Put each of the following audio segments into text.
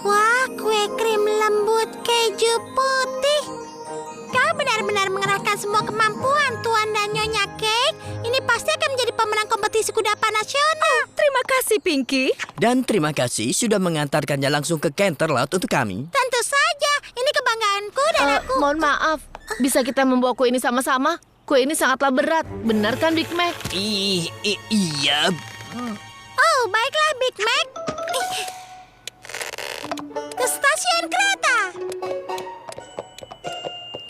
Wah, kue krim lembut keju putih. Kau benar-benar mengerahkan semua kemampuan, Tuan dan Nyonya Cake. Ini pasti akan menjadi pemenang kompetisi kudapan nasional. Terima kasih, Pinky. Dan terima kasih sudah mengantarkannya langsung ke Canterlot untuk kami. Tentu saja, ini kebanggaanku dan aku. Mohon maaf, bisa kita membawa kue ini sama-sama? Kue ini sangatlah berat, benar kan Big Mac? Iya. Oh, baiklah Big Mac. Ke stasiun kereta.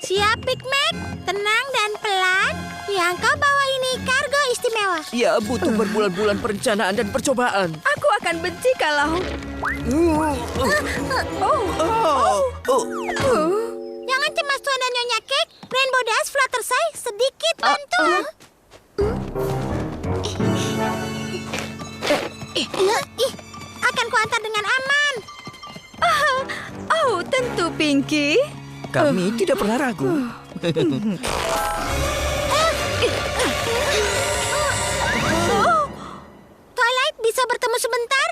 Siap Big Mac, tenang dan pelan. Yang kau bawa ini kargo istimewa. Ya, butuh berbulan-bulan perencanaan dan percobaan. Aku akan benci kalau... Jangan cemas Tuan dan Nyonya Cake. Rainbow Dash Fluttershy sedikit bantuan. Akan kuantar dengan aman. Oh, tentu, Pinky. Kami tidak pernah ragu. Twilight bisa bertemu sebentar?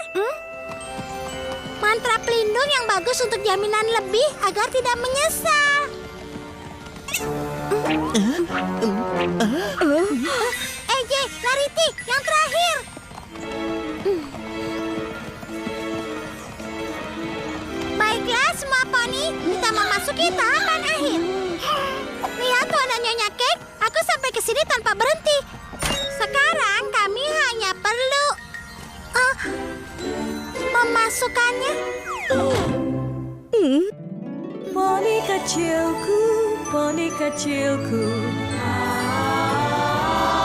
Mantra pelindung yang bagus untuk jaminan lebih agar tidak menyesal. EJ, Larity, yang terakhir. Baiklah semua poni, kita memasuki tahapan akhir. Lihat Tuan dan Nyonya Cake, aku sampai ke sini tanpa berhenti. Sekarang kami hanya perlu memasukkannya. Poni kecilku, poni kecilku.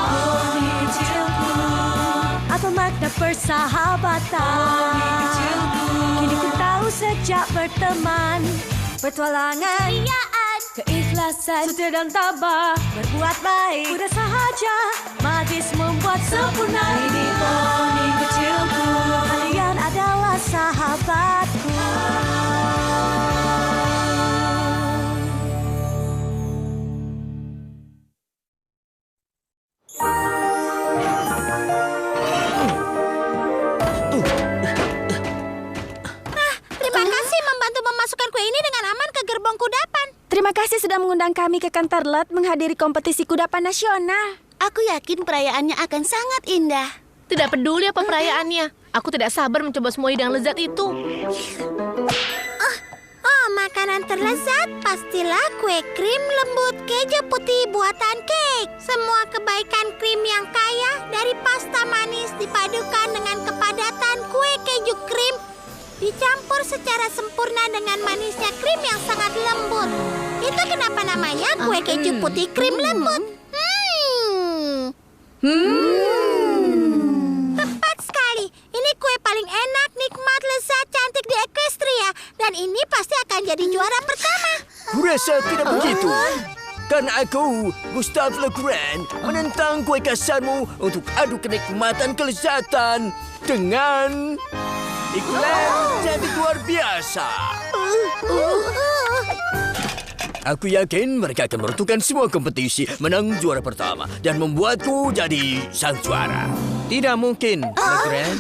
Poni kecilku. Apa makna persahabatan? Poni kecilku. Kini ku tahu sejak berteman, petualangan, keikhlasan, setia dan tabah, berbuat baik, mudah sahaja, magis membuat sempurna. Ini poni kecilku, kalian adalah sahabatku. Terima kasih membantu memasukkan kue ini dengan aman ke gerbong kudapan. Terima kasih sudah mengundang kami ke Canterlot menghadiri kompetisi kudapan nasional. Aku yakin perayaannya akan sangat indah. Tidak peduli apa perayaannya. Aku tidak sabar mencoba semua hidangan lezat itu. Oh, makanan terlezat pastilah kue krim lembut keju putih buatan Cake. Semua kebaikan krim yang kaya dari pasta manis dipadukan dengan kepadatan kue keju krim, dicampur secara sempurna dengan manisnya krim yang sangat lembut. Itu kenapa namanya kue keju putih krim lembut. Tepat sekali. Ini kue paling enak, nikmat, lezat, cantik di Equestria. Dan ini pasti akan jadi juara pertama. Kurasa tidak begitu. Karena aku, Gustave Le Grand, menentang kue kasarmu untuk adu kenikmatan kelezatan dengan iklan cantik luar biasa. Aku yakin mereka akan menentukan semua kompetisi, menang juara pertama, dan membuatku jadi sang juara. Tidak mungkin, Le Grand.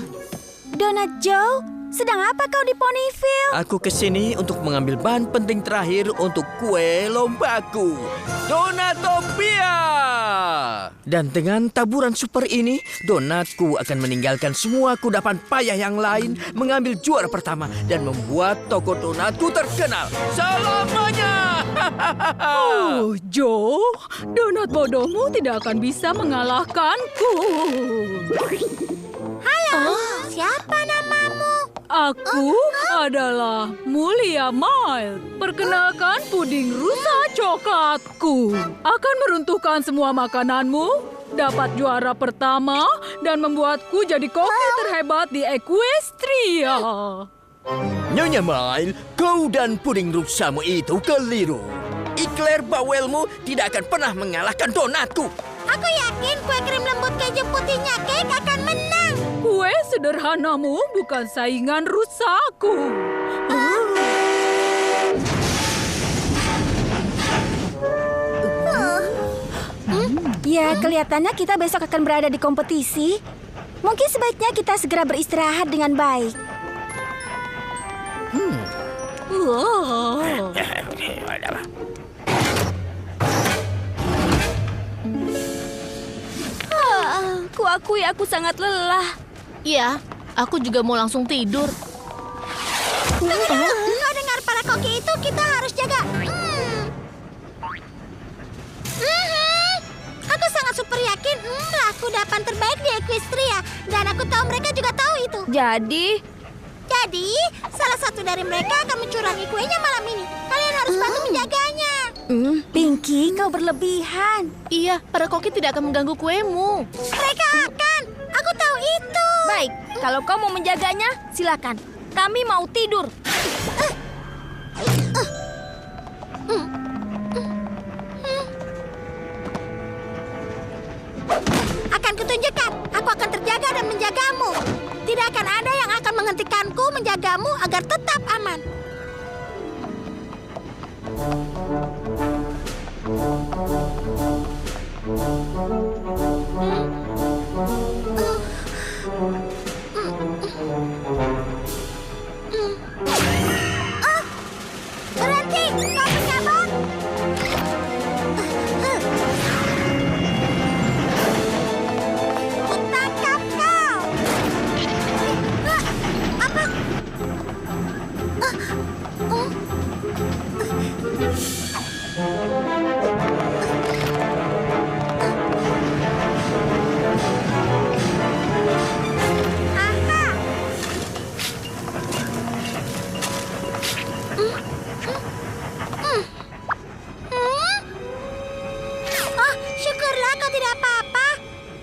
Donut Joe, sedang apa kau di Ponyville? Aku kesini untuk mengambil bahan penting terakhir untuk kue lombaku, Donatopia. Dan dengan taburan super ini, donatku akan meninggalkan semua kudapan payah yang lain, mengambil juara pertama, dan membuat toko donatku terkenal selamanya. Oh, Joe, donat bodohmu tidak akan bisa mengalahkanku. Halo, siapa namamu? Aku adalah Mulia Mild. Perkenalkan puding rusa coklatku. Akan meruntuhkan semua makananmu, dapat juara pertama, dan membuatku jadi koki terhebat di Equestria. Nyonya Mile, kau dan puding rusamu itu keliru. Ikler bawelmu tidak akan pernah mengalahkan donatku. Aku yakin kue krim lembut keju putihnya Cake akan menang. Kue sederhanamu bukan saingan rusaku. Ya, kelihatannya kita besok akan berada di kompetisi. Mungkin sebaiknya kita segera beristirahat dengan baik. Wow. Kuakui aku sangat lelah. Iya, aku juga mau langsung tidur. Kau dengar para koki itu, kita harus jaga. Aku sangat super yakin lah kudapan terbaik di Equestria. Dan aku tahu mereka juga tahu itu. Jadi, salah satu dari mereka akan mencurangi kuenya malam ini. Kalian harus bantu menjaganya. Pinky, kau berlebihan. Iya, para koki tidak akan mengganggu kuemu. Mereka akan. Aku tahu itu. Baik, kalau kau mau menjaganya, silakan. Kami mau tidur. Akan kutunjukkan. Aku akan terjaga dan menjagamu. Tidak akan ada yang akan menghentikanku menjagamu agar tetap aman. Berhenti, kau penyabot. Kutangkap kau. Apa? Aha. Oh, syukurlah kau tidak apa-apa.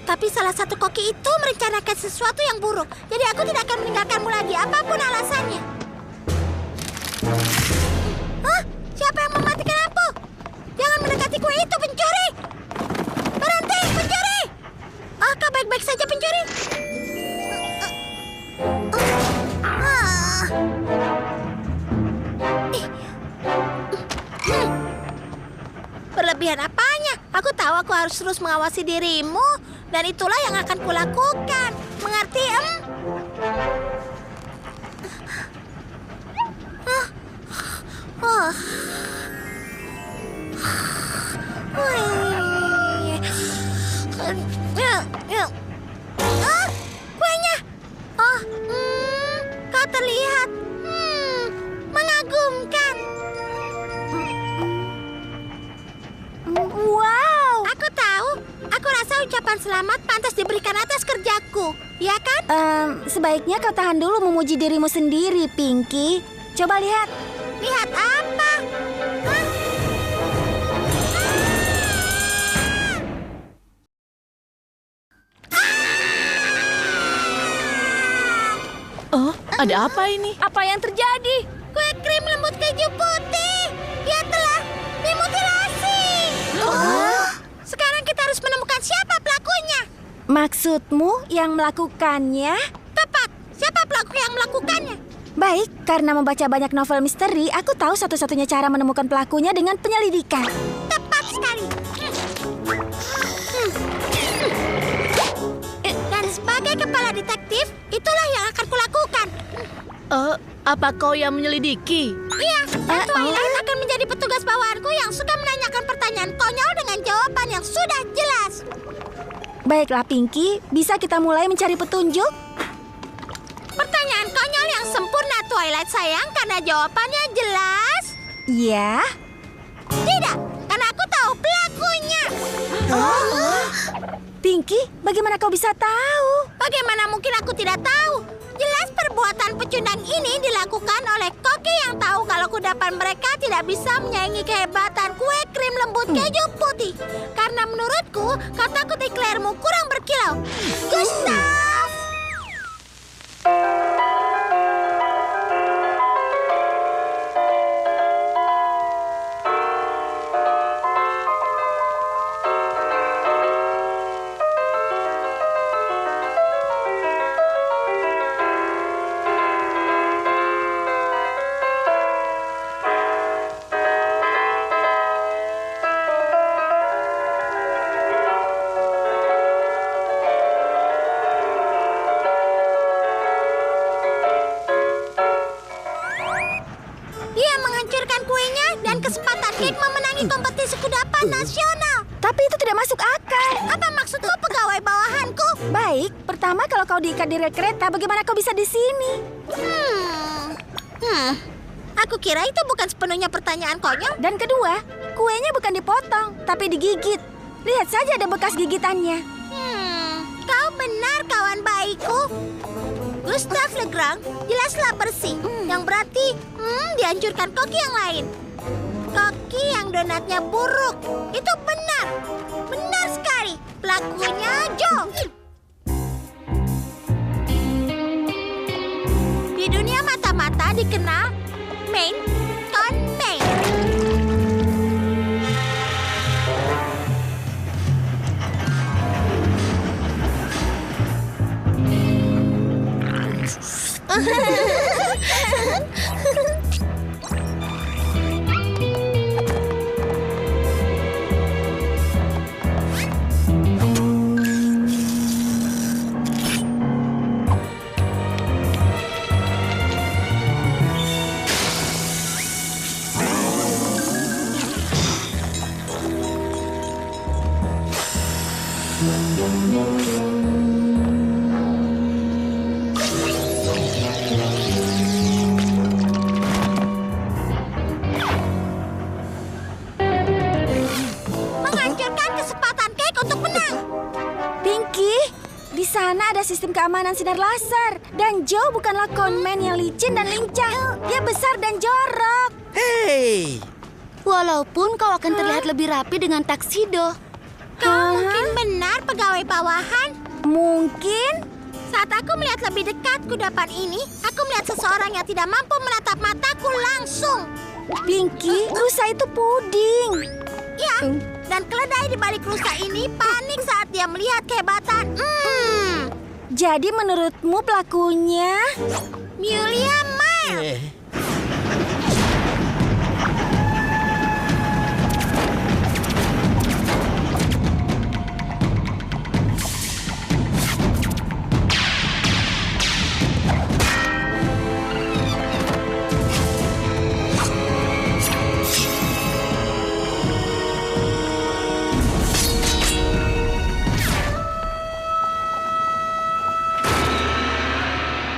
Tapi salah satu koki itu merencanakan sesuatu yang buruk. Jadi aku tidak akan meninggalkanmu lagi, apapun alasannya. Hah? Siapa yang mematikan lampu? Jangan mendekati kue itu, pencuri! Berhenti, pencuri! Oh, kau baik-baik saja, pencuri? Berlebihan apanya? Aku tahu aku harus terus mengawasi dirimu. Dan itulah yang akan kulakukan. Mengerti, kuenya. Oh, kau terlihat mengagumkan. Wow. Aku tahu. Aku rasa ucapan selamat pantas diberikan atas kerjaku. Ya kan? Sebaiknya kau tahan dulu memuji dirimu sendiri, Pinky. Coba lihat. Lihat apa? Hah? Oh, ada apa ini? Apa yang terjadi? Kue krim lembut keju putih. Dia telah dimutilasi. Sekarang kita harus menemukan siapa pelakunya. Maksudmu yang melakukannya? Tepat. Siapa pelaku yang melakukannya? Baik, karena membaca banyak novel misteri, aku tahu satu-satunya cara menemukan pelakunya dengan penyelidikan. Tepat sekali. Dan sebagai kepala detektif, itulah yang akan kulakukan. Apa kau yang menyelidiki? Iya, dan Twilight akan menjadi petugas bawahanku yang suka menanyakan pertanyaan konyol dengan jawaban yang sudah jelas. Baiklah, Pinky, bisa kita mulai mencari petunjuk? Pertanyaan konyol yang sempurna, Twilight sayang, karena jawabannya jelas. Ya. Tidak, karena aku tahu pelakunya. Pinky, bagaimana kau bisa tahu? Bagaimana mungkin aku tidak tahu? Jelas perbuatan pecundang ini dilakukan oleh koki yang tahu kalau kudapan mereka tidak bisa menyaingi kehebatan kue krim lembut keju putih. Karena menurutku, kataku Eclairmu kurang berkilau. Gustav! kesempatan Cake memenangi kompetisi kudapan nasional. Tapi itu tidak masuk akal. Apa maksudmu pegawai bawahanku? Baik, pertama kalau kau diikat di rel kereta, bagaimana kau bisa di sini? Aku kira itu bukan sepenuhnya pertanyaan konyol. Dan kedua, kuenya bukan dipotong, tapi digigit. Lihat saja ada bekas gigitannya. Kau benar, kawan baikku. Gustav Legrand jelaslah bersih, yang berarti dianjurkan koki yang lain. Koki yang donatnya buruk, itu benar. Benar sekali, pelakunya Joe. Di dunia mata-mata dikenal Main Con Main. Menghancurkan kesempatan Cake untuk menang. Pinky, di sana ada sistem keamanan sinar laser. Dan Joe bukanlah conman yang licin dan lincah. Dia besar dan jorok. Hei, Walaupun kau akan terlihat lebih rapi dengan taksido. Kau mungkin benar pegawai bawahan. Mungkin. Saat aku melihat lebih dekat kudapan ini, aku melihat seseorang yang tidak mampu menatap mataku langsung. Pinky, rusa itu puding. Ya, dan keledai di balik rusa ini panik saat dia melihat kehebatan. Jadi menurutmu pelakunya? Mulia Mile.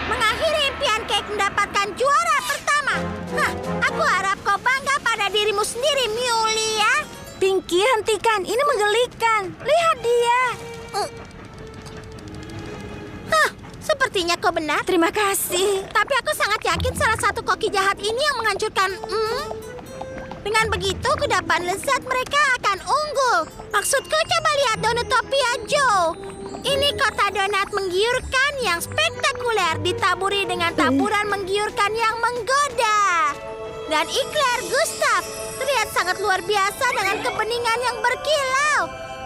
Mengakhiri impian Cake mendapatkan juara pertama. Aku harap kau bangga pada dirimu sendiri, Mulia. Pinky, hentikan. Ini menggelikan. Lihat dia. Sepertinya kau benar. Terima kasih. Tapi aku sangat yakin salah satu koki jahat ini yang menghancurkan. Dengan begitu, kudapan lezat mereka akan unggul. Maksudku, coba lihat Donutopia Joe. Ini kota donat menggiurkan yang spektakuler ditaburi dengan taburan menggiurkan yang menggoda. Dan iklar Gustav terlihat sangat luar biasa dengan kebeningan yang berkilau.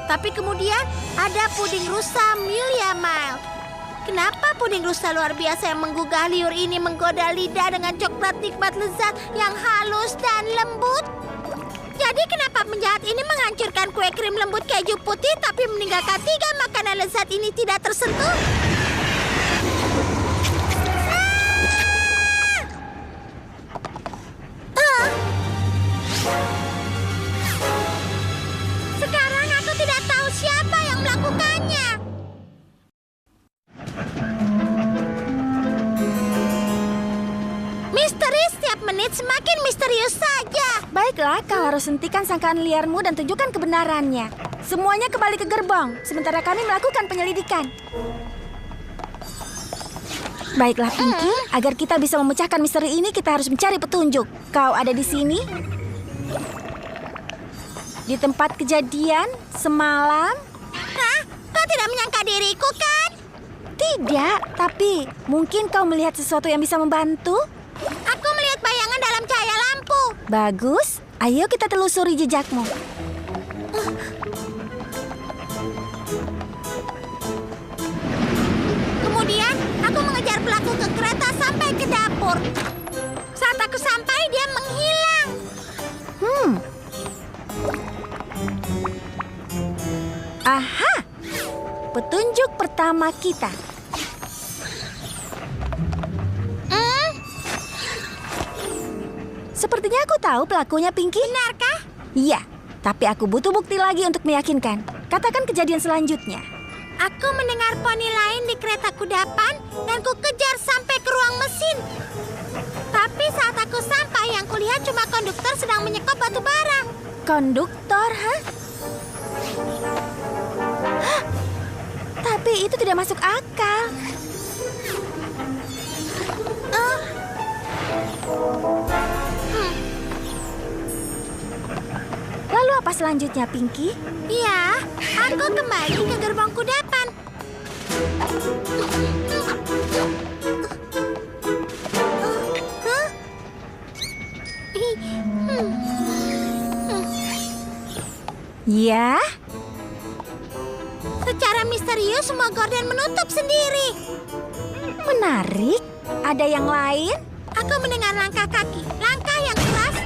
Tapi kemudian ada puding rusa Mulia Mile. Kenapa puding rusa luar biasa yang menggugah liur ini menggoda lidah dengan coklat nikmat lezat yang halus dan lembut? Jadi kenapa penjahat ini menghancurkan kue krim lembut keju putih tapi meninggalkan 3 makanan lezat ini tidak tersentuh? Sekarang aku tidak tahu siapa yang melakukannya. Misteri setiap menit semakin misterius saja. Baiklah, kau harus hentikan sangkaan liarmu dan tunjukkan kebenarannya. Semuanya kembali ke gerbong, sementara kami melakukan penyelidikan. Baiklah, Pinky. Agar kita bisa memecahkan misteri ini, kita harus mencari petunjuk. Kau ada di sini? Di tempat kejadian semalam? Hah? Kau tidak menyangka diriku, kan? Tidak, tapi mungkin kau melihat sesuatu yang bisa membantu? Aku melihat bayangan dalam cahaya lampu. Bagus, ayo kita telusuri jejakmu. Kemudian, aku mengejar pelaku ke kereta sampai ke dapur. Saat aku sampai, dia menghilang. Aha! Petunjuk pertama kita. Sepertinya aku tahu pelakunya, Pinky. Benarkah? Iya, tapi aku butuh bukti lagi untuk meyakinkan. Katakan kejadian selanjutnya. Aku mendengar poni lain di kereta kudapan dan ku kejar sampai ke ruang mesin. Tapi saat aku sampai, yang kulihat cuma konduktor sedang menyekop batu bara. Konduktor, hah? Hah? Tapi itu tidak masuk akal. Lalu apa selanjutnya, Pinky? Iya, aku kembali ke gerbang kudapan. Ya, Secara misterius semua gorden menutup sendiri. menarik. Ada yang lain? Aku mendengar langkah kaki, langkah yang keras,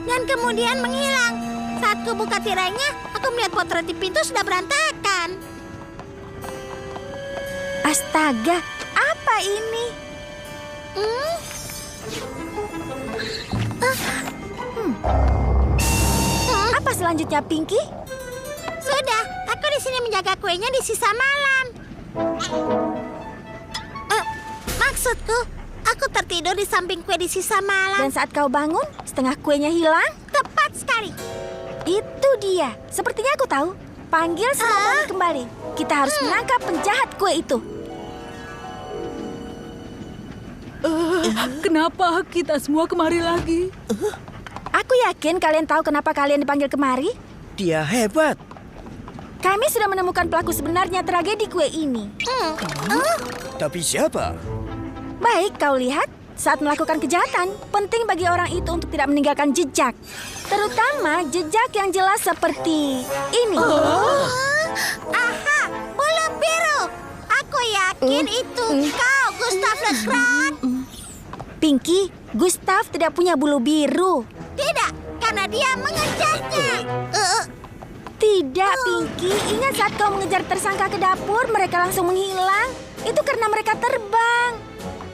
dan kemudian menghilang. Saat ku buka tirainya, aku melihat potret di pintu sudah berantakan. Astaga, apa ini? Apa selanjutnya, Pinky? Sudah, aku di sini menjaga kuenya di sisa malam. Maksudku, aku tertidur di samping kue di sisa malam. Dan saat kau bangun, setengah kuenya hilang? Tepat sekali. Itu dia. Sepertinya aku tahu. Panggil semua poni kembali. Kita harus menangkap penjahat kue itu. Kenapa kita semua kemari lagi? Aku yakin kalian tahu kenapa kalian dipanggil kemari. Dia hebat. Kami sudah menemukan pelaku sebenarnya tragedi kue ini. Tapi siapa? Baik, kau lihat. Saat melakukan kejahatan, penting bagi orang itu untuk tidak meninggalkan jejak. Terutama jejak yang jelas seperti ini. Aha, bulu biru. Aku yakin itu kau, Gustav Le Grand. Pinky, Gustav tidak punya bulu biru. Tidak, karena dia mengejarnya. Tidak, Pinky. Ingat saat kau mengejar tersangka ke dapur, mereka langsung menghilang. Itu karena mereka terbang.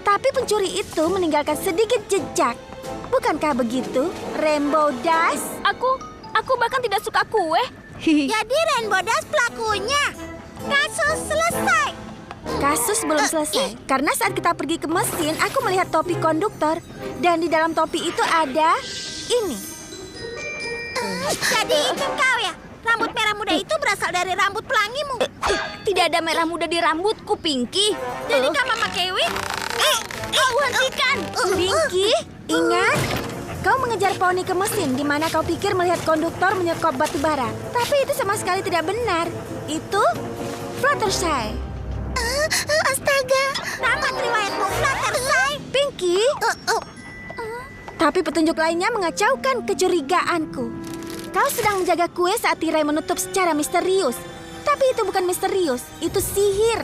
Tapi pencuri itu meninggalkan sedikit jejak. Bukankah begitu, Rainbow Dash? Aku bahkan tidak suka kue. Jadi Rainbow Dash pelakunya. Kasus selesai. Kasus belum selesai. Karena saat kita pergi ke mesin, aku melihat topi konduktor. Dan di dalam topi itu ada ini. Jadi itu kau ya? Rambut merah muda itu berasal dari rambut pelangimu. Tidak ada merah muda di rambutku, Pinky. Jadi kau memakai wig? Kau hentikan! Pinky, ingat? Kau mengejar poni ke mesin di mana kau pikir melihat konduktor menyekop batu bara. Tapi itu sama sekali tidak benar. Itu Fluttershy. Astaga, tamat riwayatmu Fluttershy. Pinky, tapi petunjuk lainnya mengacaukan kecurigaanku. Kau sedang menjaga kue saat tirai menutup secara misterius. Tapi itu bukan misterius, itu sihir.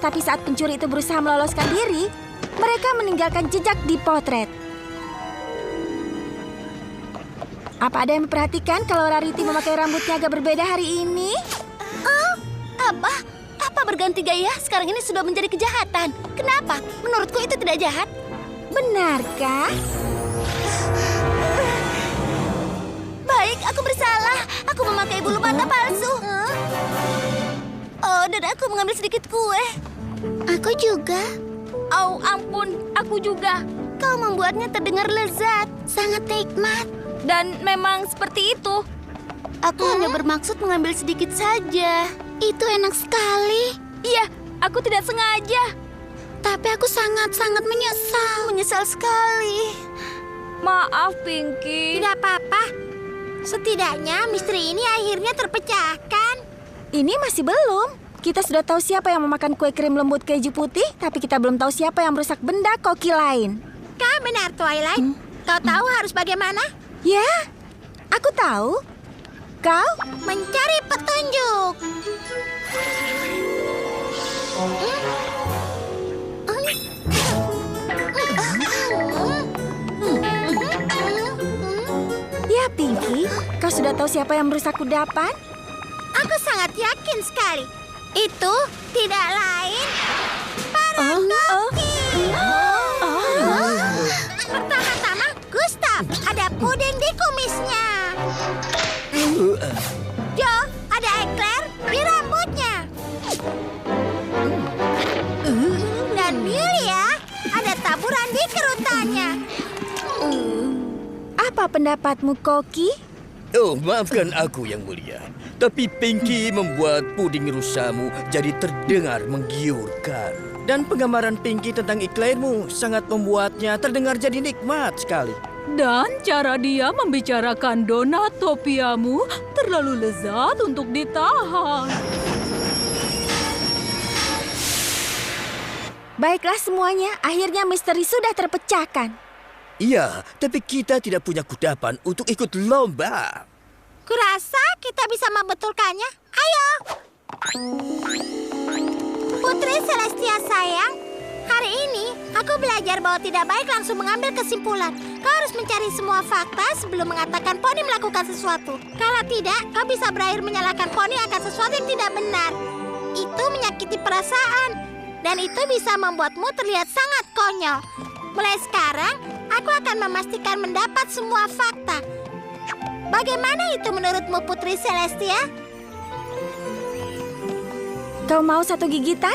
Tapi saat pencuri itu berusaha meloloskan diri, mereka meninggalkan jejak di potret. Apa ada yang memperhatikan kalau Rarity memakai rambutnya agak berbeda hari ini? Apa berganti gaya sekarang ini sudah menjadi kejahatan? Kenapa? Menurutku itu tidak jahat. Benarkah? Baik, aku bersalah. Aku memakai bulu mata palsu. Oh, dan aku mengambil sedikit kue. Aku juga. Oh, ampun, aku juga. Kau membuatnya terdengar lezat, sangat nikmat. Dan memang seperti itu. Aku hanya bermaksud mengambil sedikit saja. Itu enak sekali. Iya, aku tidak sengaja. Tapi aku sangat-sangat menyesal. Menyesal sekali. Maaf, Pinky. Tidak apa-apa. Setidaknya misteri ini akhirnya terpecahkan. Ini masih belum. Kita sudah tahu siapa yang memakan kue krim lembut keju putih, tapi kita belum tahu siapa yang merusak benda koki lain. Kau benar, Twilight. Kau tahu harus bagaimana? Ya, aku tahu. Kau? Mencari petunjuk. Ya, Pinky. Kau sudah tahu siapa yang merusak kudapan? Aku sangat yakin sekali. Itu tidak lain para koki. Pertama-tama, Gustav. puding di kumisnya. Joe, ada ekler di rambutnya. Dan Julia, ada taburan di kerutannya. Apa pendapatmu, Koki? Oh, maafkan aku yang mulia. Tapi Pinky membuat puding rusamu jadi terdengar menggiurkan. Dan penggambaran Pinky tentang iklanmu sangat membuatnya terdengar jadi nikmat sekali. Dan cara dia membicarakan Donatopiamu terlalu lezat untuk ditahan. Baiklah semuanya, akhirnya misteri sudah terpecahkan. Iya, tapi kita tidak punya kudapan untuk ikut lomba. Kurasa kita bisa membetulkannya. Ayo. Putri Celestia sayang, hari ini aku belajar bahwa tidak baik langsung mengambil kesimpulan. Kau harus mencari semua fakta sebelum mengatakan Poni melakukan sesuatu. Kalau tidak, kau bisa berakhir menyalahkan Poni akan sesuatu yang tidak benar. Itu menyakiti perasaan, dan itu bisa membuatmu terlihat sangat konyol. Mulai sekarang, aku akan memastikan mendapat semua fakta. Bagaimana itu menurutmu, Putri Celestia? Kau mau satu gigitan?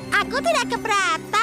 Aku tidak keberatan.